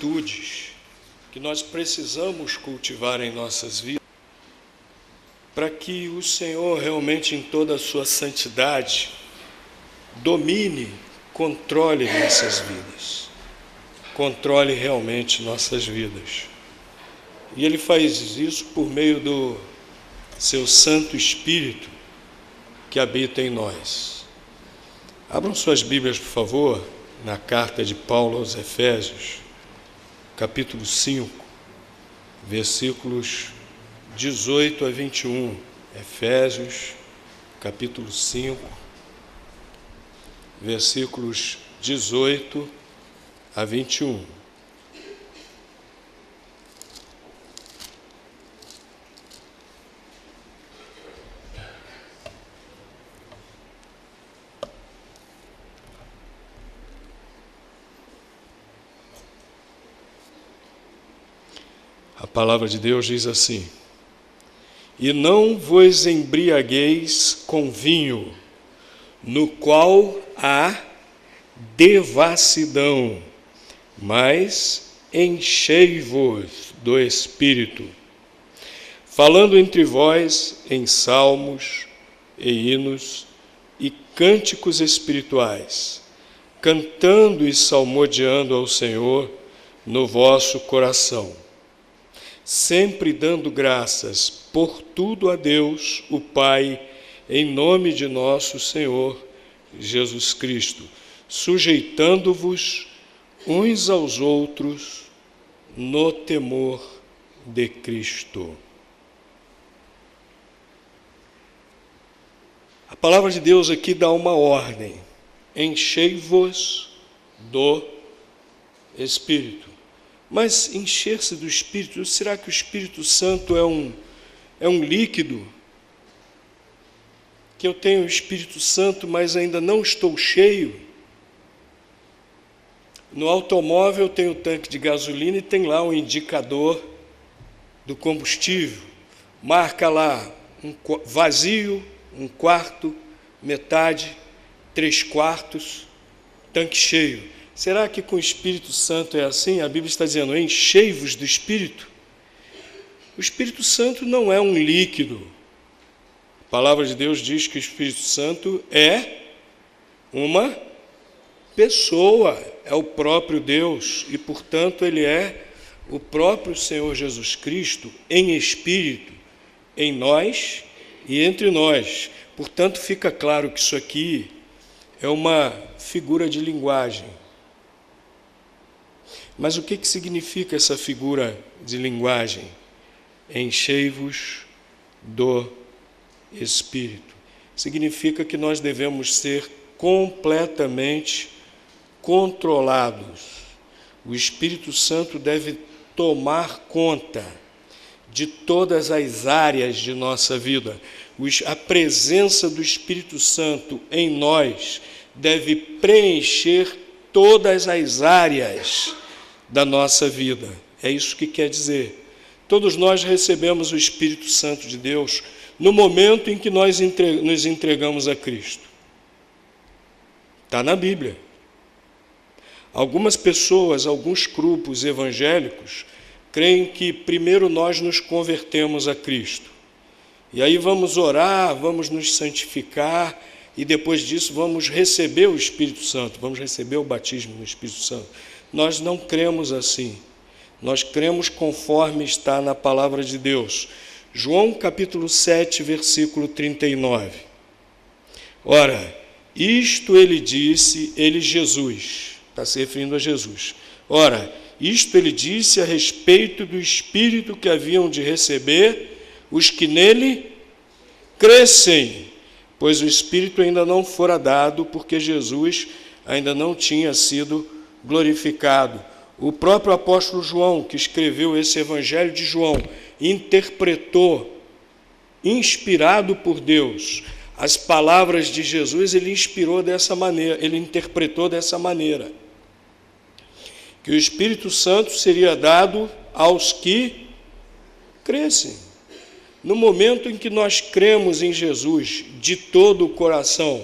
atitudes que nós precisamos cultivar em nossas vidas para que o Senhor realmente, em toda a sua santidade, domine, controle nossas vidas, controle realmente nossas vidas. E Ele faz isso por meio do seu Santo Espírito que habita em nós. Abram suas Bíblias, por favor, na carta de Paulo aos Efésios, capítulo 5, versículos 18 a 21. Efésios, capítulo 5, versículos 18 a 21. A palavra de Deus diz assim: e não vos embriagueis com vinho, no qual há devassidão, mas enchei-vos do Espírito, falando entre vós em salmos e hinos e cânticos espirituais, cantando e salmodiando ao Senhor no vosso coração, sempre dando graças por tudo a Deus, o Pai, em nome de nosso Senhor Jesus Cristo, sujeitando-vos uns aos outros no temor de Cristo. A palavra de Deus aqui dá uma ordem: enchei-vos do Espírito. Mas encher-se do Espírito, será que o Espírito Santo é um líquido? Que eu tenho o Espírito Santo, mas ainda não estou cheio? No automóvel tem o tanque de gasolina e tem lá um indicador do combustível. Marca lá vazio, 1/4, metade, 3/4, tanque cheio. Será que com o Espírito Santo é assim? A Bíblia está dizendo: enchei-vos do Espírito. O Espírito Santo não é um líquido. A palavra de Deus diz que o Espírito Santo é uma pessoa, é o próprio Deus, e, portanto, ele é o próprio Senhor Jesus Cristo em espírito, em nós e entre nós. Portanto, fica claro que isso aqui é uma figura de linguagem. Mas o que significa essa figura de linguagem? Enchei-vos do Espírito. Significa que nós devemos ser completamente controlados. O Espírito Santo deve tomar conta de todas as áreas de nossa vida. A presença do Espírito Santo em nós deve preencher todas as áreas da nossa vida. É isso que quer dizer. Todos nós recebemos o Espírito Santo de Deus no momento em que nós nos entregamos a Cristo. Está na Bíblia. Algumas pessoas, alguns grupos evangélicos, creem que primeiro nós nos convertemos a Cristo. E aí vamos orar, vamos nos santificar, e depois disso vamos receber o Espírito Santo, vamos receber o batismo no Espírito Santo. Nós não cremos assim. Nós cremos conforme está na palavra de Deus. João capítulo 7, versículo 39. Ora, isto ele disse, ele Jesus, está se referindo a Jesus. Ora, isto ele disse a respeito do Espírito que haviam de receber os que nele crescem, pois o Espírito ainda não fora dado, porque Jesus ainda não tinha sido glorificado. O próprio apóstolo João, que escreveu esse Evangelho de João, interpretou, inspirado por Deus, as palavras de Jesus. Ele inspirou dessa maneira, ele interpretou dessa maneira, que o Espírito Santo seria dado aos que crescem. No momento em que nós cremos em Jesus de todo o coração,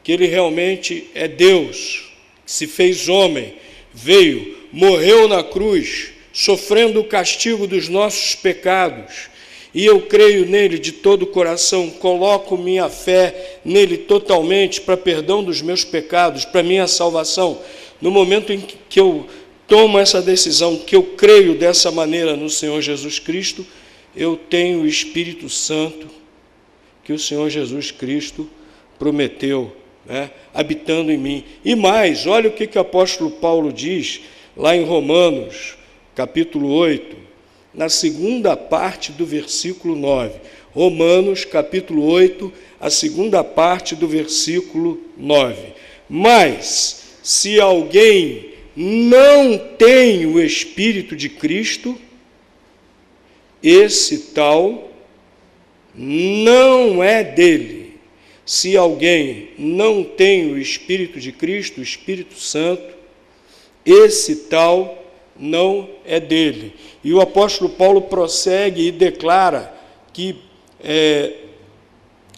que ele realmente é Deus, se fez homem, veio, morreu na cruz, sofrendo o castigo dos nossos pecados, e eu creio nele de todo o coração, coloco minha fé nele totalmente para perdão dos meus pecados, para minha salvação, no momento em que eu tomo essa decisão, que eu creio dessa maneira no Senhor Jesus Cristo, eu tenho o Espírito Santo que o Senhor Jesus Cristo prometeu, né, habitando em mim. E mais, olha o que o apóstolo Paulo diz lá em Romanos, capítulo 8, na segunda parte do versículo 9. Romanos, capítulo 8, a segunda parte do versículo 9. Mas, se alguém não tem o Espírito de Cristo, esse tal não é dele. Se alguém não tem o Espírito de Cristo, o Espírito Santo, esse tal não é dele. E o apóstolo Paulo prossegue e declara que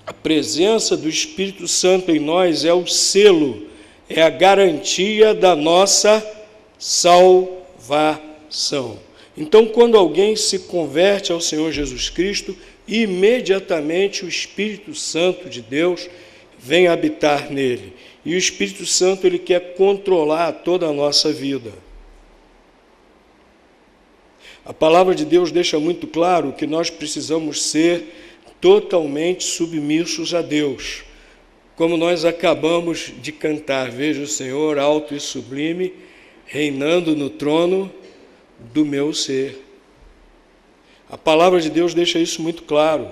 a presença do Espírito Santo em nós é o selo, é a garantia da nossa salvação. Então, quando alguém se converte ao Senhor Jesus Cristo, imediatamente o Espírito Santo de Deus vem habitar nele. E o Espírito Santo, ele quer controlar toda a nossa vida. A palavra de Deus deixa muito claro que nós precisamos ser totalmente submissos a Deus. Como nós acabamos de cantar, veja o Senhor alto e sublime, reinando no trono do meu ser. A palavra de Deus deixa isso muito claro,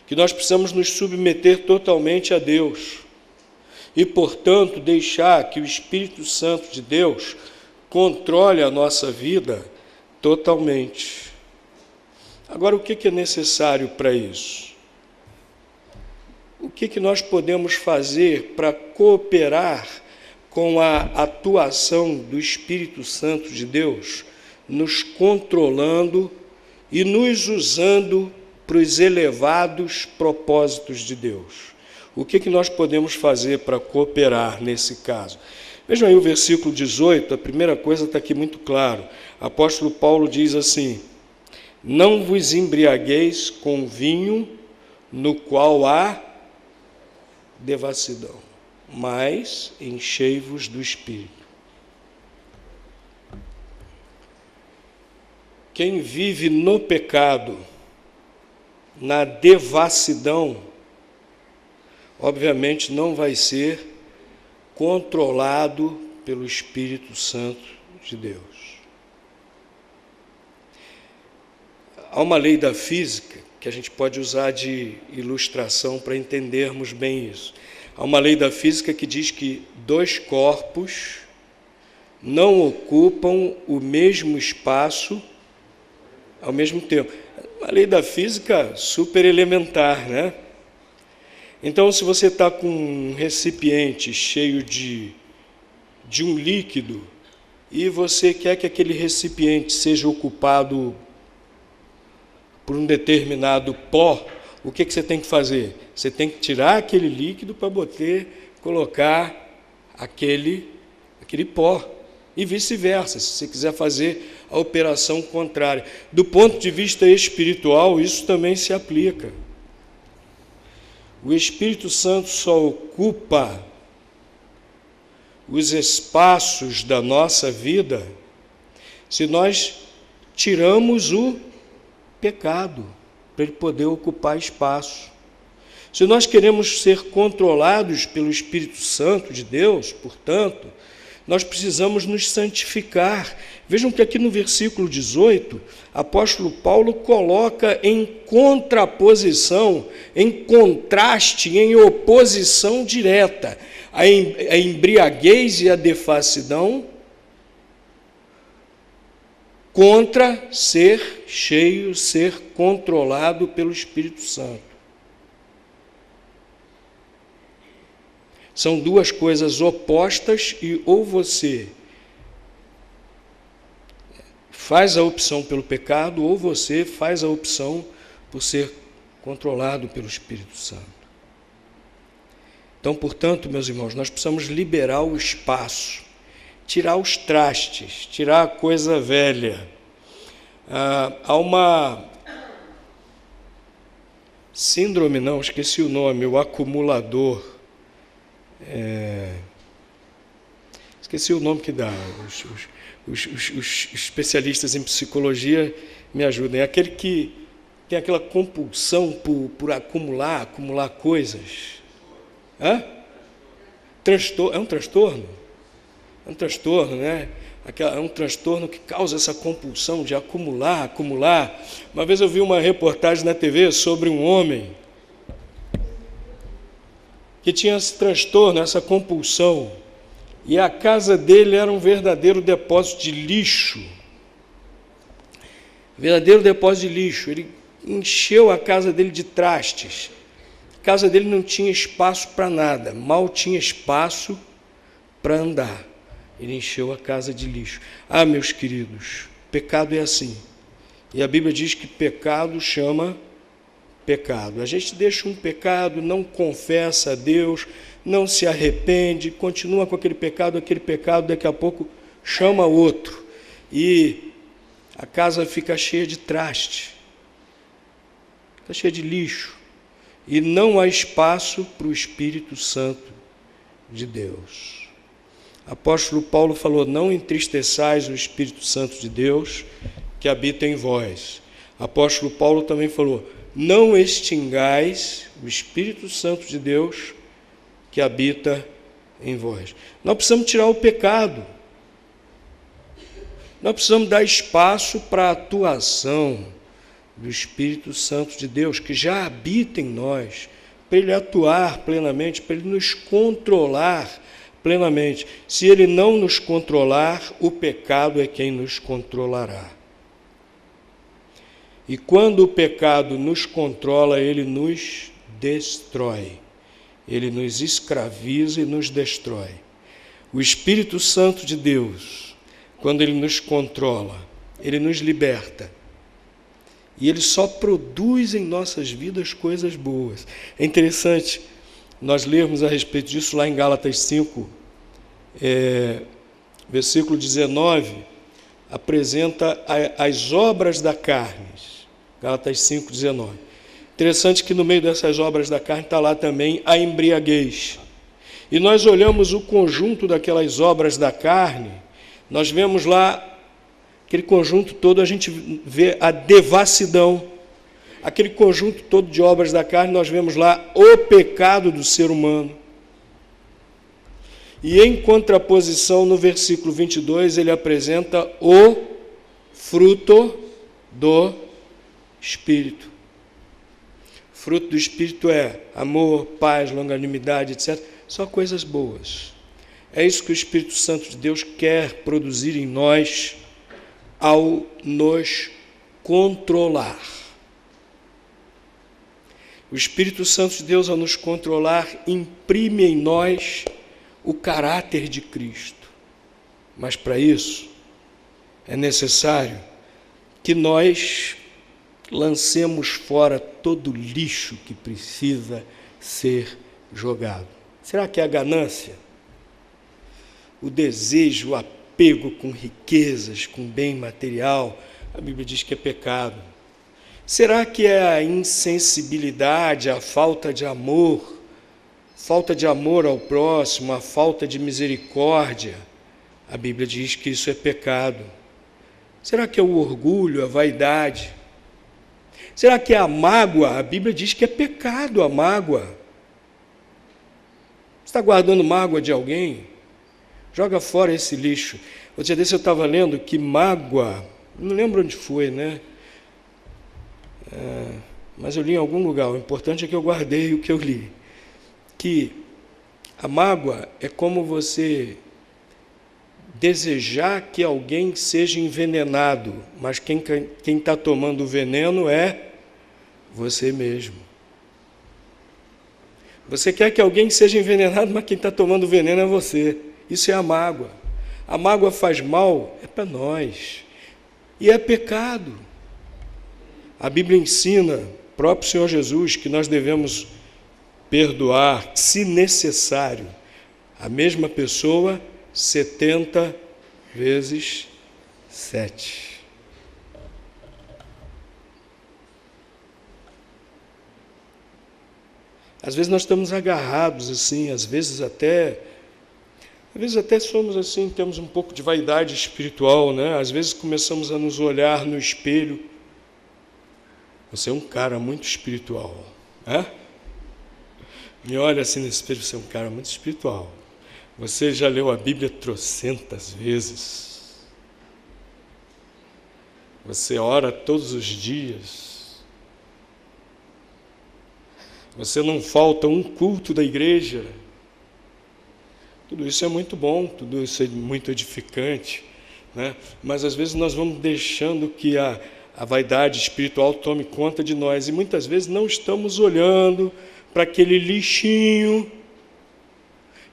que nós precisamos nos submeter totalmente a Deus e, portanto, deixar que o Espírito Santo de Deus controle a nossa vida totalmente. Agora, o que é necessário para isso? O que nós podemos fazer para cooperar com a atuação do Espírito Santo de Deus, nos controlando e nos usando para os elevados propósitos de Deus? O que nós podemos fazer para cooperar nesse caso? Vejam aí o versículo 18, a primeira coisa está aqui muito claro. O apóstolo Paulo diz assim: não vos embriagueis com vinho no qual há devassidão, mas enchei-vos do Espírito. Quem vive no pecado, na devassidão, obviamente não vai ser controlado pelo Espírito Santo de Deus. Há uma lei da física que a gente pode usar de ilustração para entendermos bem isso. Há uma lei da física que diz que dois corpos não ocupam o mesmo espaço ao mesmo tempo. Uma lei da física super elementar, né? Então, se você está com um recipiente cheio de um líquido e você quer que aquele recipiente seja ocupado por um determinado pó, o que você tem que fazer? Você tem que tirar aquele líquido para colocar aquele pó. E vice-versa, se você quiser fazer a operação contrária. Do ponto de vista espiritual, isso também se aplica. O Espírito Santo só ocupa os espaços da nossa vida se nós tiramos o pecado, para ele poder ocupar espaço. Se nós queremos ser controlados pelo Espírito Santo de Deus, portanto, nós precisamos nos santificar. Vejam que aqui no versículo 18, apóstolo Paulo coloca em contraposição, em contraste, em oposição direta, a embriaguez e a devassidão contra ser cheio, ser controlado pelo Espírito Santo. São duas coisas opostas e ou você faz a opção pelo pecado ou você faz a opção por ser controlado pelo Espírito Santo. Então, portanto, meus irmãos, nós precisamos liberar o espaço tirar os trastes, tirar a coisa velha. Há uma síndrome, não, esqueci o nome, o acumulador. Esqueci o nome que dá. Os especialistas em psicologia me ajudem. É aquele que tem aquela compulsão por acumular coisas. É um transtorno? É um transtorno, né? É um transtorno que causa essa compulsão de acumular. Uma vez eu vi uma reportagem na TV sobre um homem que tinha esse transtorno, essa compulsão, e a casa dele era um verdadeiro depósito de lixo. Verdadeiro depósito de lixo. Ele encheu a casa dele de trastes. A casa dele não tinha espaço para nada, mal tinha espaço para andar. Ele encheu a casa de lixo. Meus queridos, pecado é assim. E a Bíblia diz que pecado chama pecado. A gente deixa um pecado, não confessa a Deus, não se arrepende, continua com aquele pecado, daqui a pouco chama outro. E a casa fica cheia de traste, fica cheia de lixo. E não há espaço para o Espírito Santo de Deus. Apóstolo Paulo falou: não entristeçais o Espírito Santo de Deus que habita em vós. Apóstolo Paulo também falou: não extingais o Espírito Santo de Deus que habita em vós. Nós precisamos tirar o pecado. Nós precisamos dar espaço para a atuação do Espírito Santo de Deus, que já habita em nós, para ele atuar plenamente, para ele nos controlar plenamente. Se ele não nos controlar, o pecado é quem nos controlará. E quando o pecado nos controla, ele nos destrói. Ele nos escraviza e nos destrói. O Espírito Santo de Deus, quando ele nos controla, ele nos liberta. E ele só produz em nossas vidas coisas boas. É interessante nós lermos a respeito disso lá em Gálatas 5, versículo 19, apresenta as obras da carne. Gálatas 5, 19. Interessante que no meio dessas obras da carne está lá também a embriaguez. E nós olhamos o conjunto daquelas obras da carne, nós vemos lá, aquele conjunto todo, a gente vê a devassidão. Aquele conjunto todo de obras da carne, nós vemos lá o pecado do ser humano. E em contraposição, no versículo 22, ele apresenta o fruto do Espírito. O fruto do Espírito é amor, paz, longanimidade, etc. Só coisas boas. É isso que o Espírito Santo de Deus quer produzir em nós ao nos controlar. O Espírito Santo de Deus, ao nos controlar, imprime em nós o caráter de Cristo. Mas para isso é necessário que nós lancemos fora todo o lixo que precisa ser jogado. Será que é a ganância? O desejo, o apego com riquezas, com bem material? A Bíblia diz que é pecado. Será que é a insensibilidade, a falta de amor ao próximo, a falta de misericórdia? A Bíblia diz que isso é pecado. Será que é o orgulho, a vaidade? Será que é a mágoa? A Bíblia diz que é pecado a mágoa. Você está guardando mágoa de alguém? Joga fora esse lixo. Outro dia desse eu estava lendo que mágoa, não lembro onde foi, né? Mas eu li em algum lugar. O importante é que eu guardei o que eu li. Que a mágoa é como você desejar que alguém seja envenenado, mas quem está tomando o veneno é você mesmo. Você quer que alguém seja envenenado, mas quem está tomando o veneno é você. Isso é a mágoa. A mágoa faz mal, é para nós. E é pecado. A Bíblia ensina, o próprio Senhor Jesus, que nós devemos perdoar, se necessário, a mesma pessoa 70 vezes 7. Às vezes nós estamos agarrados assim, às vezes até somos assim, temos um pouco de vaidade espiritual, né? Às vezes começamos a nos olhar no espelho. Você é um cara muito espiritual, né? Me olha assim no espelho, você é um cara muito espiritual. Você já leu a Bíblia trocentas vezes. Você ora todos os dias. Você não falta um culto da igreja. Tudo isso é muito bom, tudo isso é muito edificante, né? Mas às vezes nós vamos deixando que a vaidade espiritual tome conta de nós, e muitas vezes não estamos olhando para aquele lixinho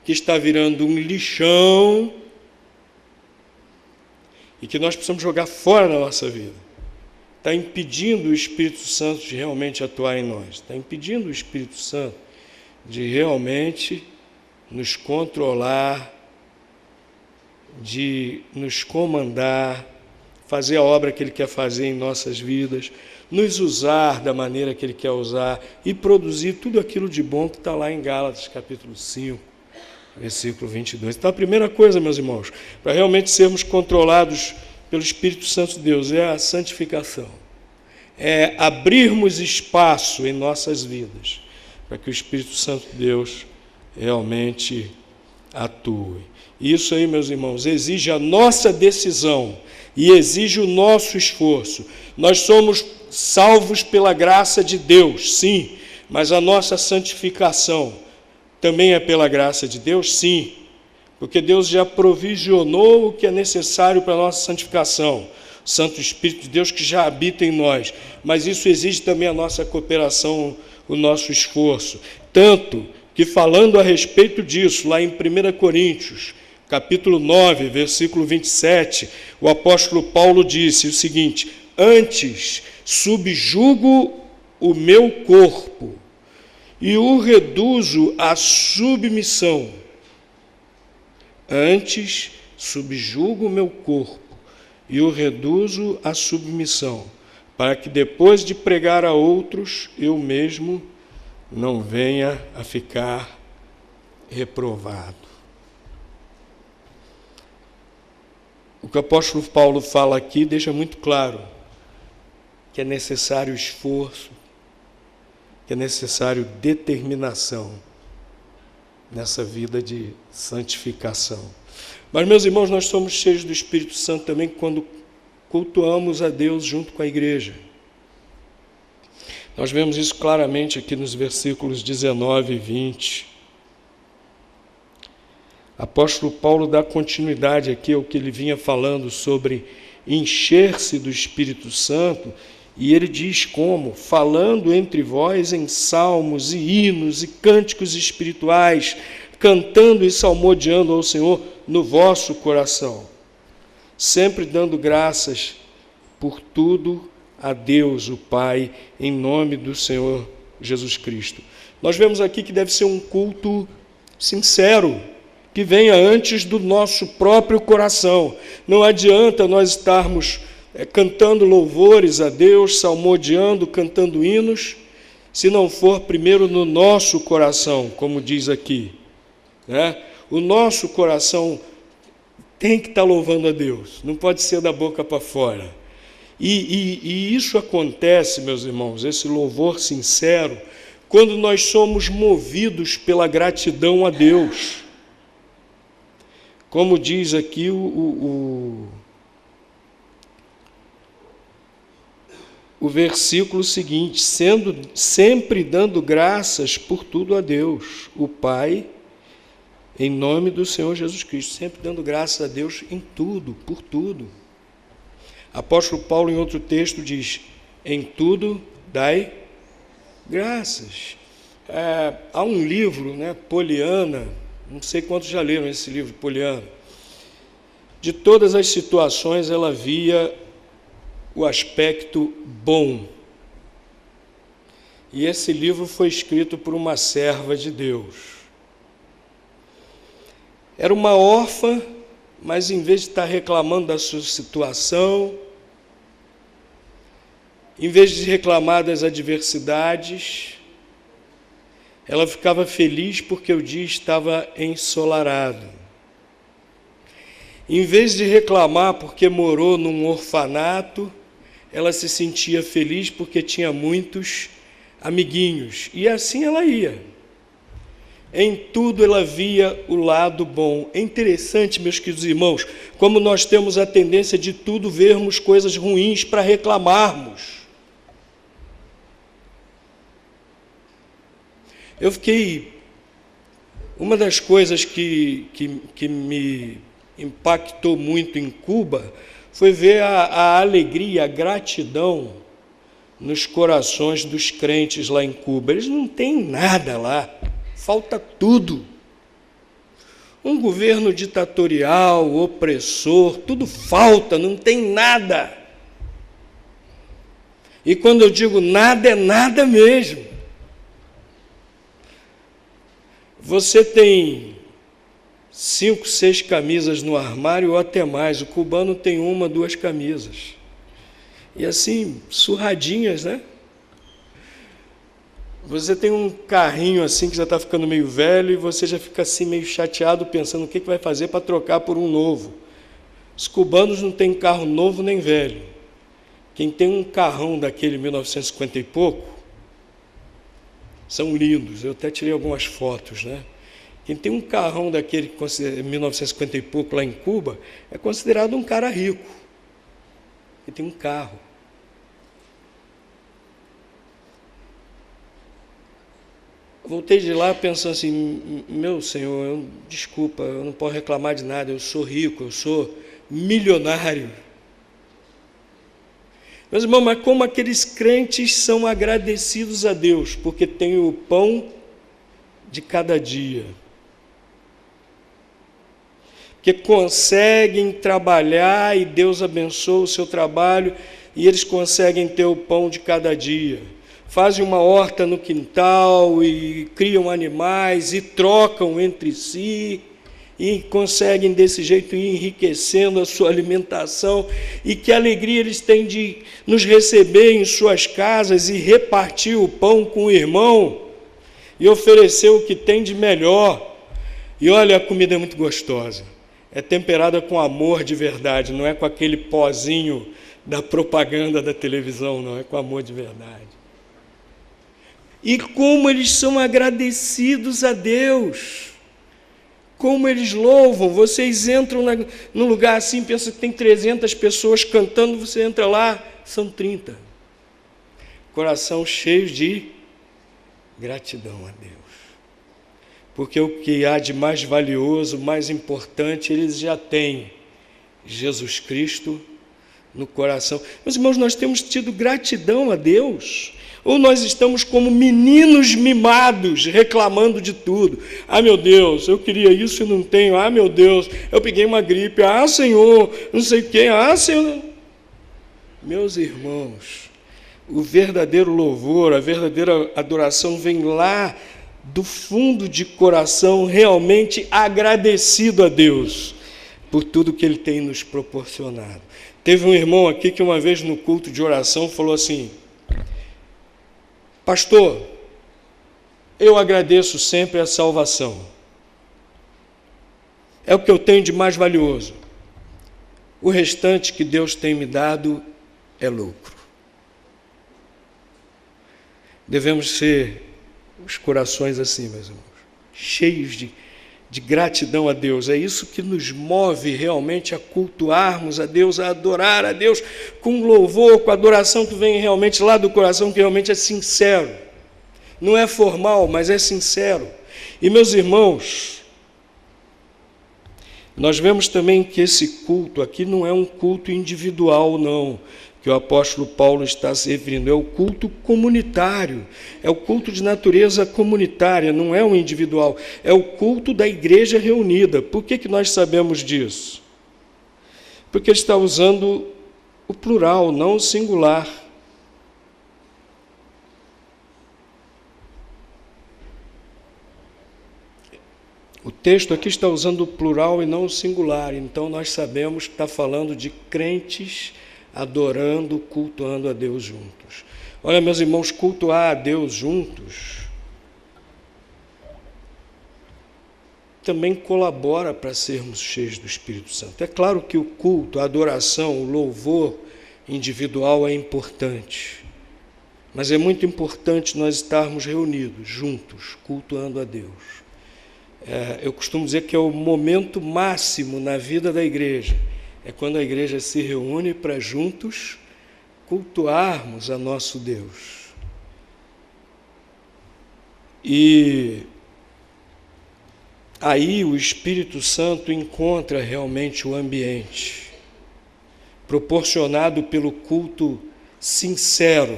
que está virando um lixão e que nós precisamos jogar fora da nossa vida. Está impedindo o Espírito Santo de realmente atuar em nós, está impedindo o Espírito Santo de realmente nos controlar, de nos comandar, fazer a obra que Ele quer fazer em nossas vidas, nos usar da maneira que Ele quer usar e produzir tudo aquilo de bom que está lá em Gálatas, capítulo 5, versículo 22. Então, a primeira coisa, meus irmãos, para realmente sermos controlados pelo Espírito Santo de Deus, é a santificação. É abrirmos espaço em nossas vidas para que o Espírito Santo de Deus realmente atue. Isso aí, meus irmãos, exige a nossa decisão e exige o nosso esforço. Nós somos salvos pela graça de Deus, sim, mas a nossa santificação também é pela graça de Deus, sim, porque Deus já provisionou o que é necessário para a nossa santificação, o Santo Espírito de Deus que já habita em nós, mas isso exige também a nossa cooperação, o nosso esforço, tanto que, falando a respeito disso, lá em 1 Coríntios, capítulo 9, versículo 27, o apóstolo Paulo disse o seguinte: antes subjugo o meu corpo e o reduzo à submissão. Antes subjugo o meu corpo e o reduzo à submissão, para que depois de pregar a outros, eu mesmo não venha a ficar reprovado. O que o apóstolo Paulo fala aqui deixa muito claro que é necessário esforço, que é necessário determinação nessa vida de santificação. Mas, meus irmãos, nós somos cheios do Espírito Santo também quando cultuamos a Deus junto com a igreja. Nós vemos isso claramente aqui nos versículos 19 e 20. Apóstolo Paulo dá continuidade aqui ao que ele vinha falando sobre encher-se do Espírito Santo, e ele diz como: falando entre vós em salmos e hinos e cânticos espirituais, cantando e salmodiando ao Senhor no vosso coração, sempre dando graças por tudo a Deus, o Pai, em nome do Senhor Jesus Cristo. Nós vemos aqui que deve ser um culto sincero, que venha antes do nosso próprio coração. Não adianta nós estarmos cantando louvores a Deus, salmodiando, cantando hinos, se não for primeiro no nosso coração, como diz aqui, né? O nosso coração tem que estar louvando a Deus, não pode ser da boca para fora. E isso acontece, meus irmãos, esse louvor sincero, quando nós somos movidos pela gratidão a Deus. Como diz aqui o versículo seguinte: sempre dando graças por tudo a Deus, o Pai, em nome do Senhor Jesus Cristo, sempre dando graças a Deus em tudo, por tudo. Apóstolo Paulo, em outro texto, diz: em tudo dai graças. Há um livro, né, Poliana, não sei quantos já leram esse livro, Poliana. De todas as situações, ela via o aspecto bom. E esse livro foi escrito por uma serva de Deus. Era uma órfã, mas em vez de estar reclamando da sua situação, em vez de reclamar das adversidades, ela ficava feliz porque o dia estava ensolarado. Em vez de reclamar porque morou num orfanato, ela se sentia feliz porque tinha muitos amiguinhos. E assim ela ia. Em tudo ela via o lado bom. É interessante, meus queridos irmãos, como nós temos a tendência de tudo vermos coisas ruins para reclamarmos. Uma das coisas que me impactou muito em Cuba foi ver a alegria, a gratidão nos corações dos crentes lá em Cuba. Eles não têm nada lá. Falta tudo. Um governo ditatorial, opressor, tudo falta, não tem nada. E quando eu digo nada, é nada mesmo. Você tem 5, 6 camisas no armário ou até mais. O cubano tem 1, 2 camisas. E assim, surradinhas, né? Você tem um carrinho assim que já está ficando meio velho e você já fica assim meio chateado pensando o que vai fazer para trocar por um novo. Os cubanos não têm carro novo nem velho. Quem tem um carrão daquele 1950 e pouco, são lindos, eu até tirei algumas fotos, né? Quem tem um carrão daquele 1950 e pouco lá em Cuba é considerado um cara rico. Ele tem um carro. Voltei de lá pensando assim, meu Senhor, desculpa, eu não posso reclamar de nada, eu sou rico, eu sou milionário. Meus irmãos, mas como aqueles crentes são agradecidos a Deus, porque tem o pão de cada dia. Que conseguem trabalhar e Deus abençoa o seu trabalho e eles conseguem ter o pão de cada dia. Fazem uma horta no quintal e criam animais e trocam entre si e conseguem desse jeito ir enriquecendo a sua alimentação. E que alegria eles têm de nos receber em suas casas e repartir o pão com o irmão e oferecer o que tem de melhor. E olha, a comida é muito gostosa. É temperada com amor de verdade, não é com aquele pozinho da propaganda da televisão, não, é com amor de verdade. E como eles são agradecidos a Deus, como eles louvam. Vocês entram num lugar assim, pensa que tem 300 pessoas cantando, você entra lá, são 30. Coração cheio de gratidão a Deus. Porque o que há de mais valioso, mais importante, eles já têm. Jesus Cristo no coração. Meus irmãos, nós temos tido gratidão a Deus, ou nós estamos como meninos mimados, reclamando de tudo. Ah, meu Deus, eu queria isso e não tenho. Ah, meu Deus, eu peguei uma gripe. Ah, Senhor, não sei o quê. Ah, Senhor. Meus irmãos, o verdadeiro louvor, a verdadeira adoração vem lá do fundo de coração, realmente agradecido a Deus por tudo que Ele tem nos proporcionado. Teve um irmão aqui que uma vez no culto de oração falou assim: pastor, eu agradeço sempre a salvação. É o que eu tenho de mais valioso. O restante que Deus tem me dado é lucro. Devemos ser os corações assim, meus irmãos, cheios de gratidão a Deus. É isso que nos move realmente a cultuarmos a Deus, a adorar a Deus com louvor, com adoração que vem realmente lá do coração, que realmente é sincero. Não é formal, mas é sincero. E, meus irmãos, nós vemos também que esse culto aqui não é um culto individual, não, que o apóstolo Paulo está se referindo, é o culto comunitário, é o culto de natureza comunitária, não é um individual, é o culto da igreja reunida. Por que nós sabemos disso? Porque ele está usando o plural, não o singular. O texto aqui está usando o plural e não o singular, então nós sabemos que está falando de crentes adorando, cultuando a Deus juntos. Olha, meus irmãos, cultuar a Deus juntos também colabora para sermos cheios do Espírito Santo. É claro que o culto, a adoração, o louvor individual é importante, mas é muito importante nós estarmos reunidos, juntos, cultuando a Deus. Eu costumo dizer que é o momento máximo na vida da igreja, é quando a igreja se reúne para juntos cultuarmos a nosso Deus. E aí o Espírito Santo encontra realmente o ambiente, proporcionado pelo culto sincero.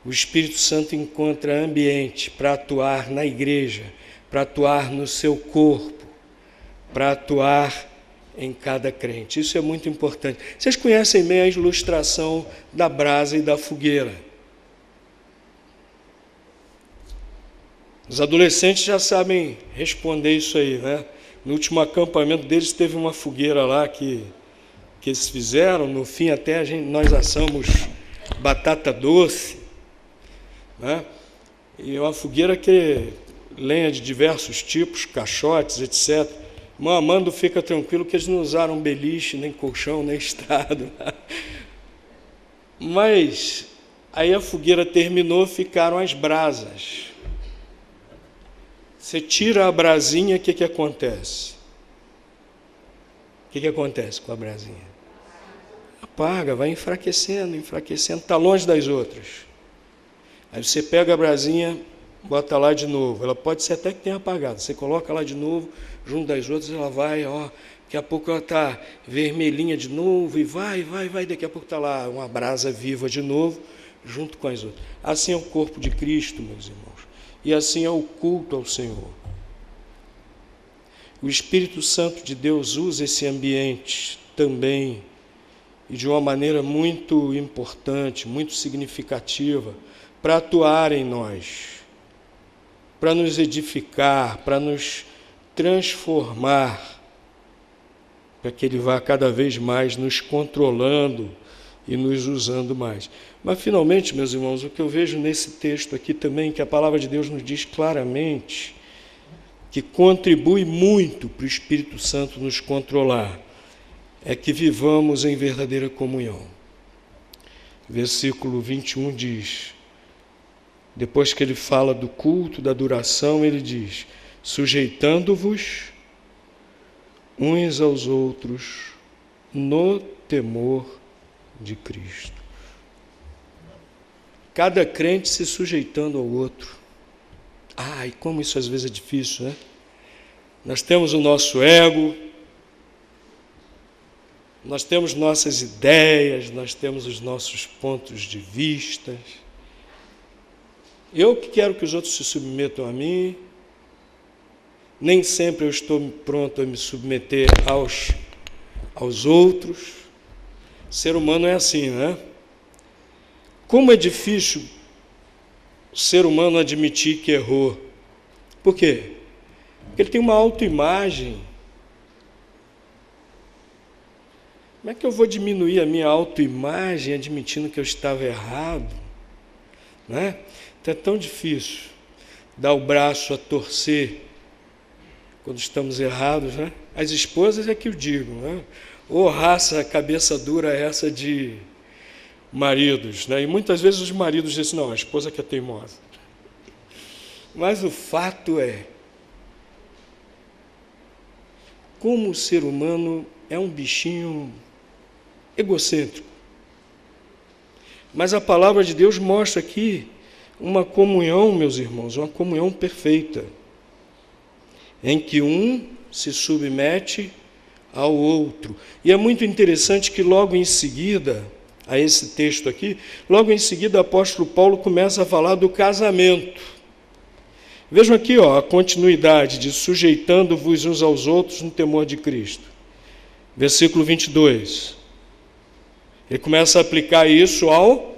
O Espírito Santo encontra ambiente para atuar na igreja, para atuar no seu corpo, para atuar em cada crente. Isso é muito importante. Vocês conhecem bem a ilustração da brasa e da fogueira. Os adolescentes já sabem responder isso aí, né? No último acampamento deles teve uma fogueira lá que eles fizeram. No fim até nós assamos batata doce, né? E é uma fogueira que lenha de diversos tipos, caixotes, etc. Irmão Amando, fica tranquilo que eles não usaram beliche, nem colchão, nem estrado. Mas aí a fogueira terminou, ficaram as brasas. Você tira a brasinha, o que acontece? O que acontece com a brasinha? Apaga, vai enfraquecendo, enfraquecendo, está longe das outras. Aí você pega a brasinha, bota lá de novo. Ela pode ser até que tenha apagado. Você coloca lá de novo, junto das outras, ela vai, daqui a pouco ela está vermelhinha de novo, e vai, daqui a pouco está lá uma brasa viva de novo, junto com as outras. Assim é o corpo de Cristo, meus irmãos. E assim é o culto ao Senhor. O Espírito Santo de Deus usa esse ambiente também, e de uma maneira muito importante, muito significativa, para atuar em nós, para nos edificar, para nos transformar, para que Ele vá cada vez mais nos controlando e nos usando mais. Mas, finalmente, meus irmãos, o que eu vejo nesse texto aqui também, que a palavra de Deus nos diz claramente, que contribui muito para o Espírito Santo nos controlar, é que vivamos em verdadeira comunhão. Versículo 21 diz, depois que ele fala do culto, da adoração, ele diz, sujeitando-vos uns aos outros no temor de Cristo. Cada crente se sujeitando ao outro. E como isso às vezes é difícil, né? Nós temos o nosso ego, nós temos nossas ideias, nós temos os nossos pontos de vista. Eu que quero que os outros se submetam a mim, nem sempre eu estou pronto a me submeter aos outros. O ser humano é assim, né? Como é difícil o ser humano admitir que errou. Por quê? Porque ele tem uma autoimagem. Como é que eu vou diminuir a minha autoimagem admitindo que eu estava errado? Né? Então é tão difícil dar o braço a torcer quando estamos errados, né? As esposas é que eu digo, né? Ô raça, cabeça dura essa de maridos, né? E muitas vezes os maridos dizem, não, a esposa que é teimosa. Mas o fato é, como o ser humano é um bichinho egocêntrico. Mas a palavra de Deus mostra aqui uma comunhão, meus irmãos, uma comunhão perfeita, em que um se submete ao outro. E é muito interessante que logo em seguida, a esse texto aqui, logo em seguida o apóstolo Paulo começa a falar do casamento. Vejam aqui, a continuidade de sujeitando-vos uns aos outros no temor de Cristo. Versículo 22. Ele começa a aplicar isso ao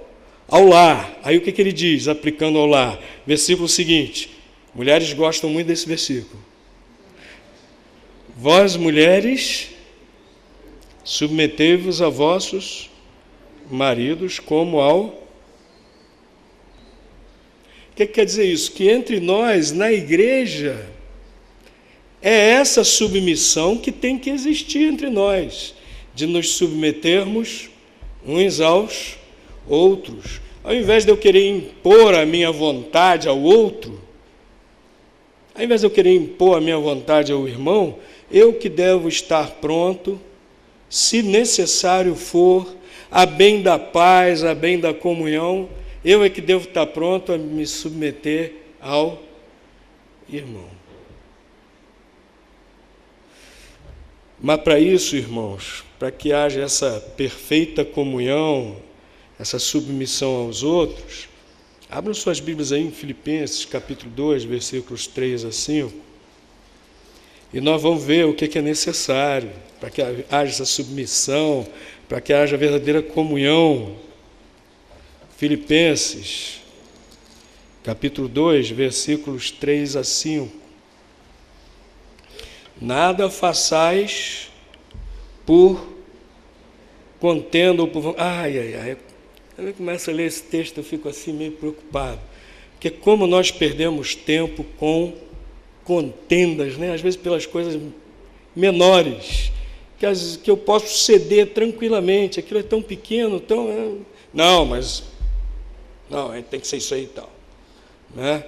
lar. Aí o que ele diz, aplicando ao lar? Versículo seguinte. Mulheres gostam muito desse versículo. Vós, mulheres, submetei-vos a vossos maridos como ao... O que quer dizer isso? Que entre nós, na igreja, é essa submissão que tem que existir entre nós, de nos submetermos uns aos outros. Ao invés de eu querer impor a minha vontade ao outro, ao invés de eu querer impor a minha vontade ao irmão, eu que devo estar pronto, se necessário for, a bem da paz, a bem da comunhão, eu é que devo estar pronto a me submeter ao irmão. Mas para isso, irmãos, para que haja essa perfeita comunhão, essa submissão aos outros, abram suas Bíblias aí em Filipenses, capítulo 2, versículos 3 a 5, e nós vamos ver o que é necessário para que haja essa submissão, para que haja verdadeira comunhão. Filipenses, capítulo 2, versículos 3 a 5. Nada façais por contenda ou por... Quando eu começo a ler esse texto, eu fico assim meio preocupado. Porque como nós perdemos tempo com contendas, né? Às vezes pelas coisas menores, que eu posso ceder tranquilamente, aquilo é tão pequeno, tão... Não, tem que ser isso aí e tal. Né?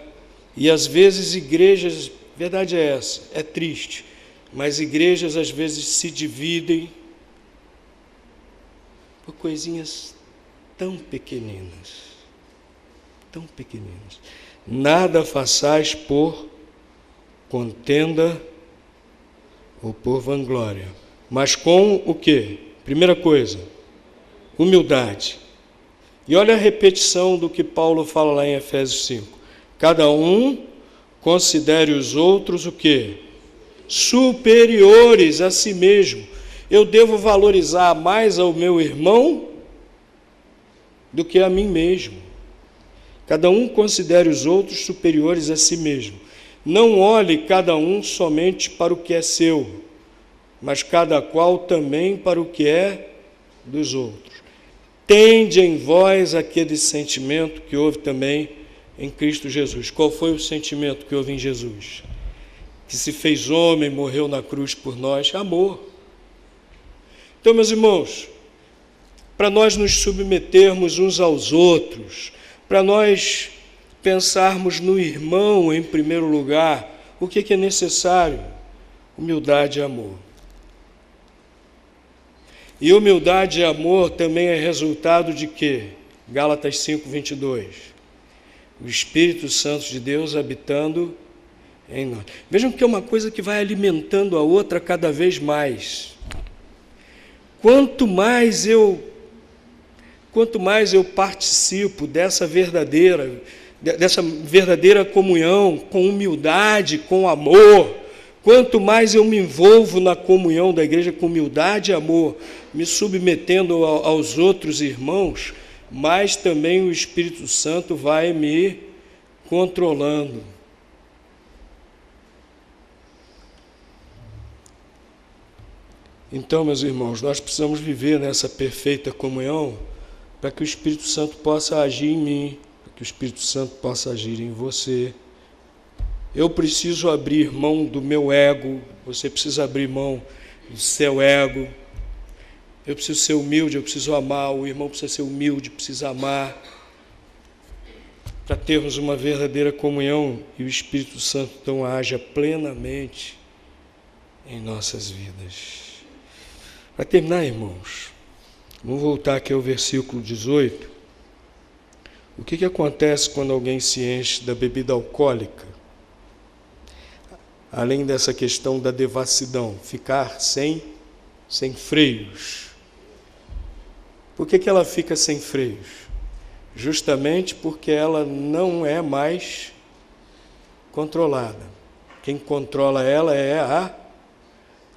E às vezes igrejas, verdade é essa, é triste, mas igrejas às vezes se dividem por coisinhas tão pequeninas, tão pequeninas. Nada façais por contenda ou por vanglória, mas com o quê? Primeira coisa, humildade. E olha a repetição do que Paulo fala lá em Efésios 5. Cada um considere os outros o quê? Superiores a si mesmo. Eu devo valorizar mais ao meu irmão do que a mim mesmo. Cada um considere os outros superiores a si mesmo. Não olhe cada um somente para o que é seu, mas cada qual também para o que é dos outros. Tende em vós aquele sentimento que houve também em Cristo Jesus. Qual foi o sentimento que houve em Jesus? Que se fez homem, morreu na cruz por nós, amor. Então, meus irmãos, para nós nos submetermos uns aos outros, para nós pensarmos no irmão em primeiro lugar, o que é necessário? Humildade e amor. E humildade e amor também é resultado de quê? Gálatas 5:22. O Espírito Santo de Deus habitando em nós. Vejam que é uma coisa que vai alimentando a outra cada vez mais. Quanto mais eu participo dessa verdadeira comunhão, com humildade, com amor, quanto mais eu me envolvo na comunhão da igreja com humildade e amor, me submetendo aos outros irmãos, mais também o Espírito Santo vai me controlando. Então, meus irmãos, nós precisamos viver nessa perfeita comunhão para que o Espírito Santo possa agir em mim, para que o Espírito Santo possa agir em você. Eu preciso abrir mão do meu ego, você precisa abrir mão do seu ego. Eu preciso ser humilde, eu preciso amar, o irmão precisa ser humilde, precisa amar, para termos uma verdadeira comunhão e o Espírito Santo então haja plenamente em nossas vidas. Para terminar, irmãos, vamos voltar aqui ao versículo 18. O que acontece quando alguém se enche da bebida alcoólica? Além dessa questão da devassidão, ficar sem freios. Por que ela fica sem freios? Justamente porque ela não é mais controlada. Quem controla ela é a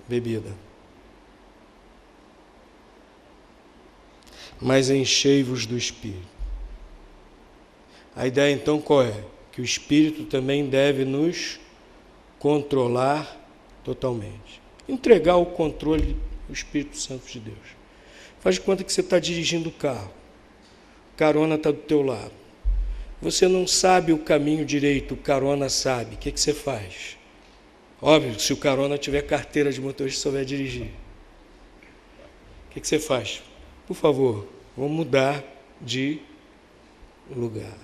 bebida. Mas enchei-vos do Espírito. A ideia então qual é? Que o Espírito também deve nos controlar totalmente. Entregar o controle ao Espírito Santo de Deus. Faz de conta que você está dirigindo o carro. Carona está do teu lado. Você não sabe o caminho direito, o carona sabe. O que você faz? Óbvio, se o carona tiver carteira de motorista, você vai dirigir. O que você faz? Por favor, vamos mudar de lugar.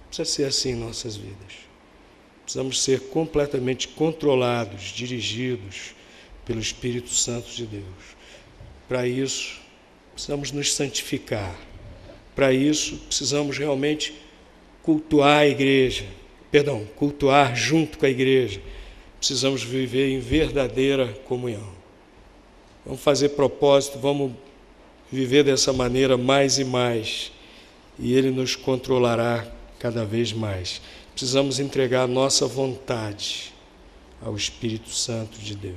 Precisa ser assim em nossas vidas. Precisamos ser completamente controlados, dirigidos pelo Espírito Santo de Deus. Para isso, precisamos nos santificar. Para isso, precisamos realmente cultuar a igreja. Cultuar junto com a igreja. Precisamos viver em verdadeira comunhão. Vamos fazer propósito, vamos viver dessa maneira mais e mais. E Ele nos controlará cada vez mais. Precisamos entregar a nossa vontade ao Espírito Santo de Deus.